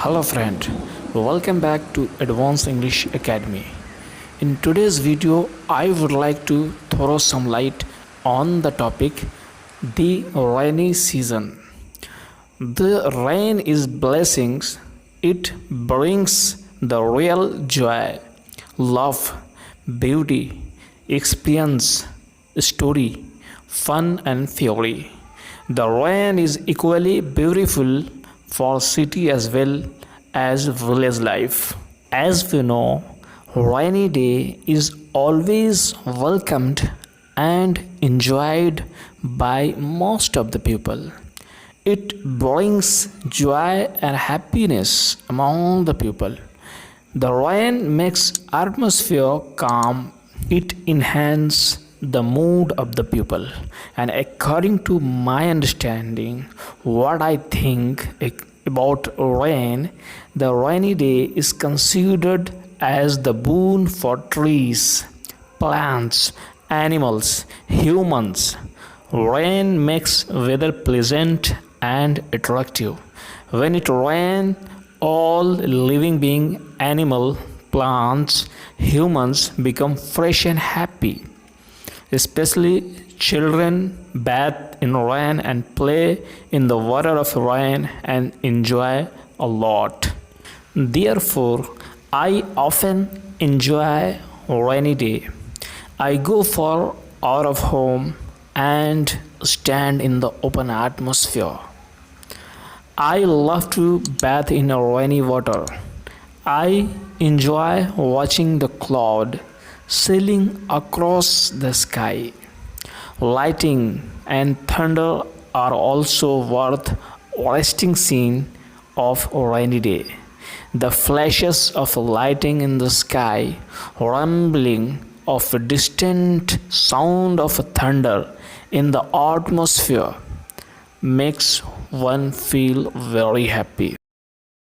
Hello friend, welcome back to Advanced English Academy. In today's video, I would like to throw some light on the topic the rainy season. The rain is blessings. It brings the real joy, love, beauty, experience, story, fun and fury. The rain is equally beautiful for city as well as village life. As we know, rainy day is always welcomed and enjoyed by most of the people. It brings joy and happiness among the people. The rain makes atmosphere calm. It enhances the mood of the people, and according to my understanding, what I think about rain, the rainy day is considered as the boon for trees, plants, animals, humans. Rain makes weather pleasant and attractive. When it rains, all living being, animal, plants, humans become fresh and happy. Especially children bathe in rain and play in the water of rain and enjoy a lot. Therefore, I often enjoy rainy day. I go for out of home and stand in the open atmosphere. I love to bathe in a rainy water. I enjoy watching the cloud sailing across the sky. Lightning and thunder are also worth resting scene of a rainy day. The flashes of lightning in the sky, rumbling of a distant sound of thunder in the atmosphere makes one feel very happy.